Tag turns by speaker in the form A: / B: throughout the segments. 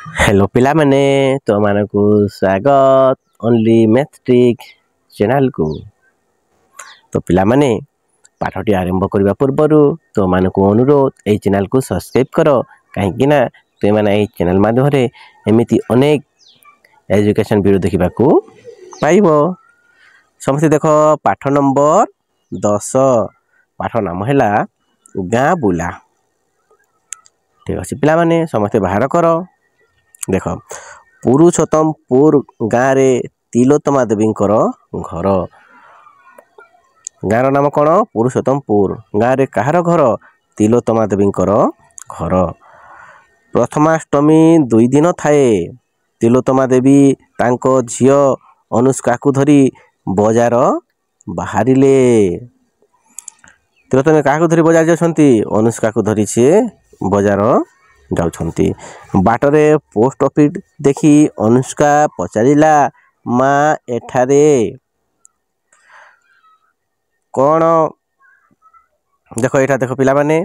A: Hello पिला माने तो मानकु स्वागत ओनली मैथट्रिक चैनल को। तो पिला माने पाठटी आरंभ करबा पूर्व तो मानकु अनुरोध ए चैनल को सब्सक्राइब करो कहीं ना तो माने ए चैनल माध्यम एमिति अनेक एजुकेशन वीडियो देखा पाइबो। समस्त देख पाठ नंबर 10 पाठ नाम है गाँ बुला। ठीक अच्छे पिला माने समस्ते बाहर कर। देख पुरुषोत्तमपुर गाँव में तिलोत्तमा देवी घर। गाँव नाम कौन? पुरुषोत्तमपुर। गाँव में कहार घर? तिलोत्तमा देवी घर। प्रथमाष्टमी 2 दिन थाए। तिलोत्तमा देवी तांको झियो अनुष्का को धरी बजार बाहरिले। तिलोत्तमा क्या धरी बजार जाउछंती? अनुष्का को धरी से बजार जाउछंती। बाटरे पोस्ट ऑफिस देखी अनुष्का पचारिला, माँ एठारे कौन? देख एटा देख पिला माने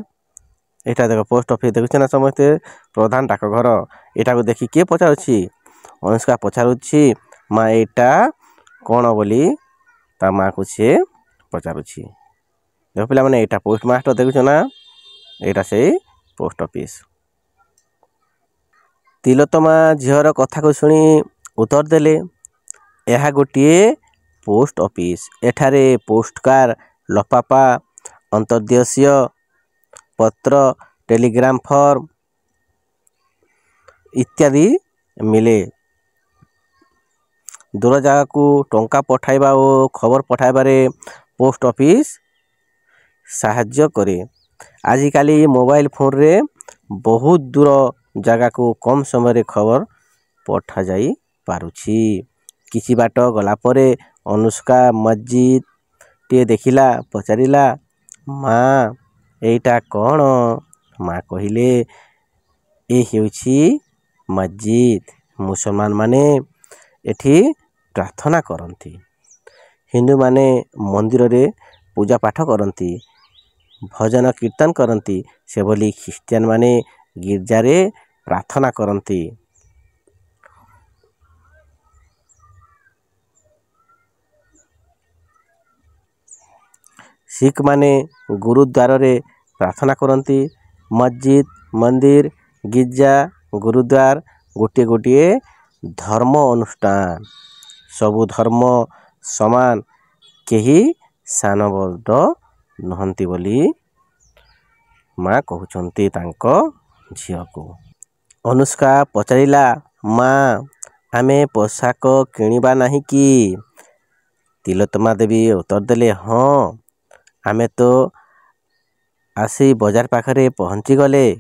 A: एटा देख पोस्ट ऑफिस देखुछ ना समस्ते प्रधान डाकघर। एटा को देखी किए पचारुछि? अनुष्का पचारुछि माँ एटा कौन बोली ता माँ को से पचारुछि। देख पिला माने एटा पोस्ट मास्टर देखुछ ना एटा से पोस्ट ऑफिस। तिलोत्तमा झीर कथा को शुणी उत्तर देले यह गोटे पोस्ट ऑफिस। एठारे पोस्टकार लफाफा अंतर्देशीय पत्र टेलीग्राम फॉर्म इत्यादि मिले। दूर जगह को टंका पठाइबा और खबर पठाइबारे पोस्ट ऑफिस साहाय्य करे। आजिकाली मोबाइल फोन रे बहुत दूर जगह को कम समय खबर पठा जाई पारुछि। किछि बाट गला परे अनुष्का मस्जिद टे देखिला, पचारिला माँ एटा कौन? माँ कहिले ए हेउछि मस्जिद। मुसलमान माने एठी प्रार्थना करती। हिंदू माने मंदिर रे पूजा पाठ करती, भजन कीर्तन करती। से बोली ख्रिस्टियन माने गिरजा रे प्रार्थना करती। सिख माने गुरुद्वार रे प्रार्थना करती। मस्जिद, मंदिर, गिरजा, गुरुद्वार गोटे गोटे धर्म अनुष्ठान। सबु धर्म समान, केही सान बड़ नहंती बोली माँ कहउछंती तांको झियो को। अनुष्का पचारिला माँ आमे पोशाक किनिबा नहीं कि? तिलोत्तमा देवी उत्तर देले हाँ आमे तो आसी बजार पाखरे पहुंची गले।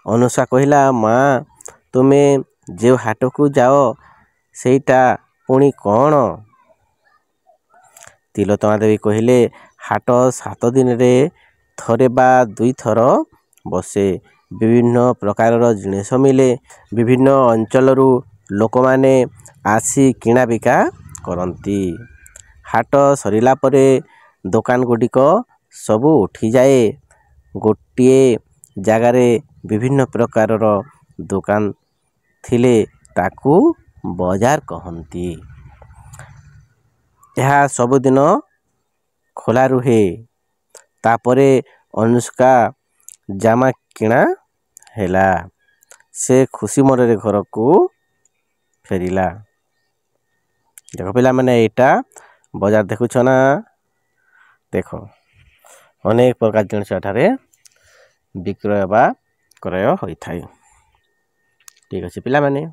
A: अनुष्का कहिला माँ तुमे जो हाट को जाओ सेटा पुणी कौन? तिलोत्तमा देवी कहिले हाट 7 दिन रे थरे बा 2 थर बसे। विभिन्न प्रकार जिनिस मिले। विभिन्न अंचलरू लोक माने आसी किणा बिका करती। हाट सरिला परे दुकान गुडिक सबु उठी जाए। गोटिए जगारे विभिन्न प्रकार दुकान थिले ताकू बजार कहती। यह सबुदिन खोला रुहे। तापरे अनुष्का जामा किणा हेला। से खुशी मनरे घर को फेरिला। देख पिला माने एटा बजार देखुछ ना? देख अनेक प्रकार जिनिस एठारे विक्रय बा क्रय होई थाए। ठीक अछि पिला माने।